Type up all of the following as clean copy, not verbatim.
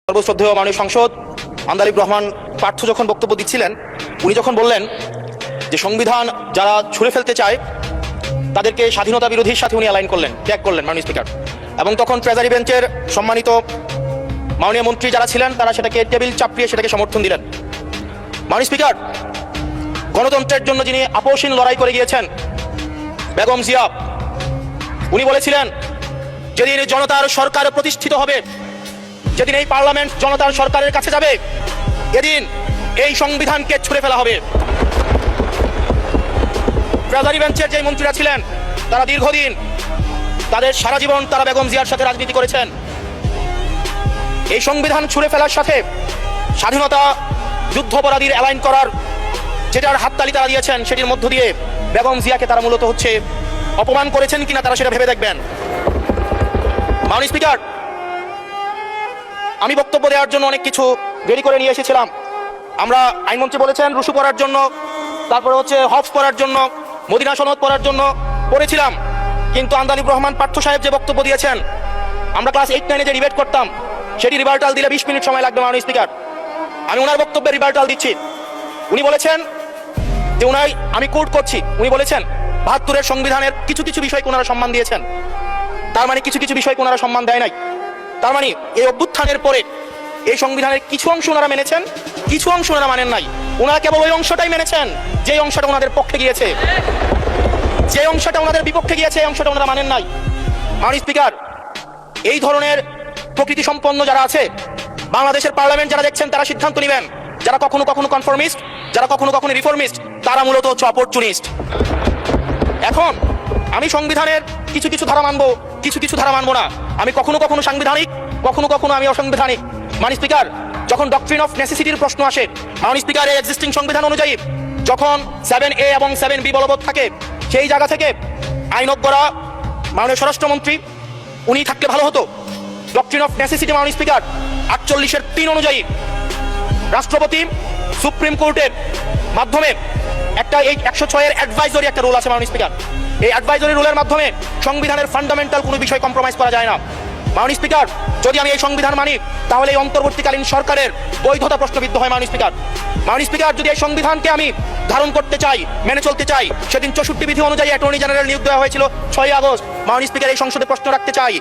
সর্বশ্রদ্ধেয় মাননীয় সাংসদ আন্দালিব রহমান পার্থ যখন বক্তব্য দিচ্ছিলেন, উনি যখন বললেন যে সংবিধান যারা ছুঁড়ে ফেলতে চায় তাদেরকে স্বাধীনতা বিরোধীর সাথে উনি অ্যালাইন করলেন, ত্যাগ করলেন মাননীয় স্পিকার। এবং তখন ট্রেজারি বেঞ্চের সম্মানিত মাননীয় মন্ত্রী যারা ছিলেন তারা সেটাকে টেবিল চাপড়িয়ে সেটাকে সমর্থন দিলেন। মাননীয় স্পিকার, গণতন্ত্রের জন্য যিনি আপোষহীন লড়াই করে গিয়েছেন বেগম জিয়া, উনি বলেছিলেন যেদিন জনতার সরকার প্রতিষ্ঠিত হবে, যেদিন এই পার্লামেন্ট জনতার সরকারের কাছে যাবে, এদিন এই সংবিধানকে ছুঁড়ে ফেলা হবে। ট্রেজারি বেঞ্চের যে মন্ত্রীরা ছিলেন তারা দীর্ঘদিন, তাদের সারা জীবন তারা বেগম জিয়ার সাথে রাজনীতি করেছেন। এই সংবিধান ছুঁড়ে ফেলার সাথে স্বাধীনতা যুদ্ধাপরাধীর অ্যালাইন করার যেটার হাততালি তারা দিয়েছেন, সেটির মধ্য দিয়ে বেগম জিয়াকে তারা মূলত হচ্ছে অপমান করেছেন কিনা তারা সেটা ভেবে দেখবেন। মাননীয় স্পিকার, আমি বক্তব্য দেওয়ার জন্য অনেক কিছু রেডি করে নিয়ে এসেছিলাম। আমরা আইনমন্ত্রী বলেছেন রুশু পড়ার জন্য, তারপরে হচ্ছে হফ পড়ার জন্য, মদিনা সনদ পড়ার জন্য পড়েছিলাম। কিন্তু আন্দালিব রহমান পার্থ সাহেব যে বক্তব্য দিয়েছেন, আমরা ক্লাস 8-9 যে ডিবেট করতাম সেটি রিভার্টাল দিলে 20 মিনিট সময় লাগবে। মাননীয় স্পিকার, আমি ওনার বক্তব্যে রিভার্টাল দিচ্ছি। উনি বলেছেন যে আমি কোট করছি, উনি বলেছেন 72-এর সংবিধানের কিছু কিছু বিষয়কে ওনারা সম্মান দিয়েছেন। তার মানে কিছু কিছু বিষয়কে ওনারা সম্মান দেয় নাই। তার মানে এই অভ্যুত্থানের পরে এই সংবিধানের কিছু অংশ ওনারা মেনেছেন, কিছু অংশ ওনারা মানেন নাই। ওনারা কেবল ওই অংশটাই মেনেছেন যে অংশটা ওনাদের পক্ষে গিয়েছে, যে অংশটা ওনাদের বিপক্ষে গিয়েছে এই অংশটা ওনারা মানেন নাই। মাননীয় স্পিকার, এই ধরনের প্রকৃতি সম্পন্ন যারা আছে বাংলাদেশের পার্লামেন্ট, যারা দেখছেন তারা সিদ্ধান্ত নেবেন। যারা কখনো কখনো কনফর্মিস্ট, যারা কখনো কখনো রিফর্মিস্ট, তারা মূলত হচ্ছে অপরচুনিস্ট। এখন আমি সংবিধানের কিছু কিছু ধারা মানবো, কিছু কিছু ধারা মানবো না। আমি কখনো কখনো সাংবিধানিক, কখনো কখনো আমি অসাংবিধানিক। মাননীয় স্পিকার, যখন ডক্ট্রিন অফ নেসেসিটির প্রশ্ন আসে, মাননীয় স্পিকার, এই এক্সিস্টিং সংবিধান অনুযায়ী যখন 7A এবং 7B বলবৎ থাকে, সেই জায়গা থেকে আইনজ্ঞরা, মাননীয় স্বরাষ্ট্রমন্ত্রী উনি থাকলে ভালো হতো। ডক্ট্রিন অফ নেসেসিটি মাননীয় স্পিকার 48-3 অনুযায়ী রাষ্ট্রপতি সুপ্রিম কোর্টের মাধ্যমে একটা এই 106-এর অ্যাডভাইজরি একটা রুল আছে মাননীয় স্পিকার। এই অ্যাডভাইজরি রুলের মাধ্যমে সংবিধানের ফান্ডামেন্টাল কোনো বিষয় কম্প্রোমাইজ করা যায় না। মাননীয় স্পিকার, যদি আমি এই সংবিধান মানি তাহলে এই অন্তর্বর্তীকালীন সরকারের বৈধতা প্রশ্নবিদ্ধ হয়। মাননীয় স্পিকার, মাননীয় স্পিকার, যদি এই সংবিধানকে আমি ধারণ করতে চাই, মেনে চলতে চাই, সেদিন 64 বিধি অনুযায়ী অ্যাটর্নি জেনারেল নিয়োগ দেওয়া হয়েছিল 6 আগস্ট। মাননীয় স্পিকার, এই সংসদে প্রশ্ন রাখতে চাই,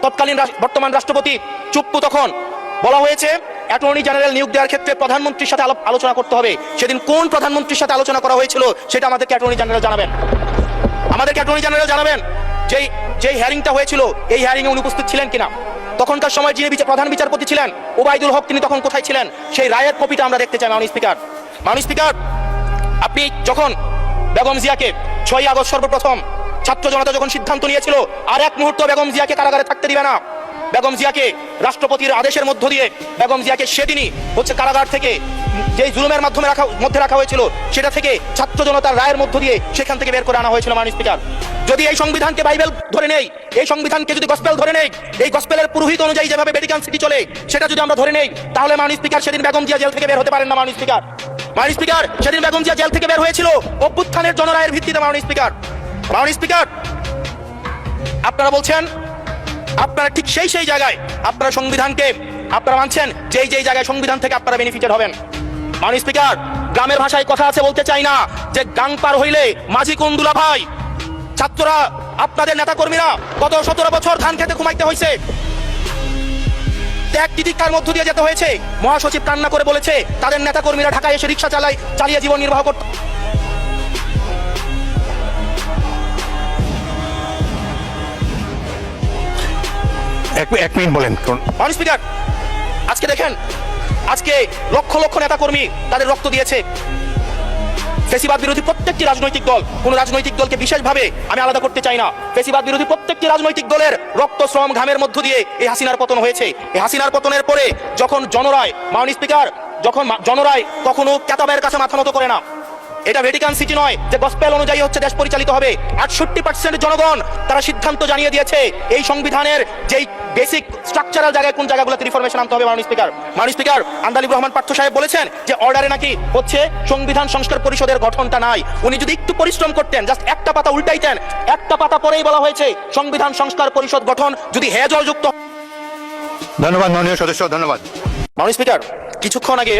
তৎকালীন বর্তমান রাষ্ট্রপতি চুপ্পু, তখন বলা হয়েছে অ্যাটর্নি জেনারেল নিয়োগ দেওয়ার ক্ষেত্রে প্রধানমন্ত্রীর সাথে আলোচনা করতে হবে। সেদিন কোন প্রধানমন্ত্রীর সাথে আলোচনা করা হয়েছিল সেটা আমাদেরকে অ্যাটর্নি জেনারেল জানাবেন। আমাদেরকে অ্যাটর্নি জেনারেল জানাবেন যেই হিয়ারিংটা হয়েছিল এই হিয়ারিং এ উনি উপস্থিত ছিলেন কিনা। তখনকার সময় যিনি প্রধান বিচারপতি ছিলেন ওবায়দুল হক, তিনি তখন কোথায় ছিলেন, সেই রায়ের কপিটা আমরা দেখতে চাই। মাননীয় স্পিকার, মাননীয় স্পিকার, আপনি যখন বেগম জিয়াকে 6 আগস্ট সর্বপ্রথম ছাত্র জনতা যখন সিদ্ধান্ত নিয়েছিল আর এক মুহূর্ত বেগম জিয়াকে কারাগারে থাকতে দিবে না, বেগম জিয়াকে রাষ্ট্রপতির আদেশের মধ্য দিয়ে বেগম জিয়াকে সেদিনই হচ্ছে কারাগার থেকে যে জুলুমের মধ্যে রাখা হয়েছিল সেটা থেকে ছাত্র জনতার রায়ের মধ্য দিয়ে সেখান থেকে বের করে আনা হয়েছিল। মাননীয় স্পিকার, যদি এই সংবিধানকে বাইবেল ধরে নেই, এই সংবিধানকে যদি গসপেল ধরে নেই, এই গসপেলের পুরোহিত অনুযায়ী যেভাবে ভ্যাটিকান সিটি চলে সেটা যদি আমরা ধরে নেই, তাহলে মাননীয় স্পিকার, সেদিন বেগম জিয়া জেল থেকে বের হতে পারেন না। মাননীয় স্পিকার, মাননীয় স্পিকার, সেদিন বেগম জিয়া জেল থেকে বের হয়েছিল অভ্যুত্থানের জনরায়ের ভিত্তিতে। মাননীয় স্পিকার, মাননীয় স্পিকার, আপনারা বলছেন আপনারা ঠিক সেই জায়গায় আপনারা সংবিধানকে আপনারা মানছেন যেই জায়গায় সংবিধান থেকে আপনারা বেনিফিটেড হবেন। মাননীয় স্পিকার, গ্রামের ভাষায় কথা আছে, বলতে চাই না যে গাং পার হইলে মাঝি কোন দুলা ভাই। ছাত্ররা, আপনাদের নেতা কর্মীরা গত 17 বছর ধান খেতে ঘুমাইতে হয়েছে, ত্যাগ তিতিক্ষার মধ্য দিয়ে যেতে হয়েছে। মহাসচিব কান্না করে বলেছে তাদের নেতা কর্মীরা ঢাকায় এসে রিক্সা চালিয়ে জীবন নির্বাহ করতে। এক মিনিট বলেন। মাননীয় স্পিকার, আজকে দেখেন, আজকে লক্ষ লক্ষ নেতা কর্মী তাদের রক্ত দিয়েছে। ফেসিবাদ বিরোধী প্রত্যেকটি রাজনৈতিক দল, কোন রাজনৈতিক দলকে বিশেষভাবে আমি আলাদা করতে চাই না, ফেসিবাদ বিরোধী প্রত্যেকটি রাজনৈতিক দলের রক্ত, শ্রম, ঘামের মধ্য দিয়ে এই হাসিনার পতন হয়েছে। এই হাসিনার পতনের পরে যখন জনরায়, মাননীয় স্পিকার, যখন জনরায় কখনো কেতাবের কাছে মাথা নত করে না। এটা ভ্যাটিকান সিটি নয় যে গসপেল অনুযায়ী হচ্ছে দেশ পরিচালিত হবে। 68% জনগণ তারা সিদ্ধান্ত জানিয়ে দিয়েছে এই সংবিধানের যেই বেসিক স্ট্রাকচারাল জায়গায় কোন জায়গাগুলোতে রিফরমেশন আনতে হবে। মাননীয় স্পিকার, আন্দালিব রহমান পার্থ সাহেব বলেছেন যে অর্ডারে নাকি হচ্ছে সংবিধান সংস্কার পরিষদের গঠনটা নাই। উনি যদি একটু পরিশ্রম করতেন, জাস্ট একটা পাতা উল্টাইতেন, একটা পাতা পরেই বলা হয়েছে সংবিধান সংস্কার পরিষদ গঠন যদি হেজল যুক্ত ধন্যবাদ মাননীয় সদস্য, ধন্যবাদ। মাননীয় স্পিকার, কিছুক্ষণ আগে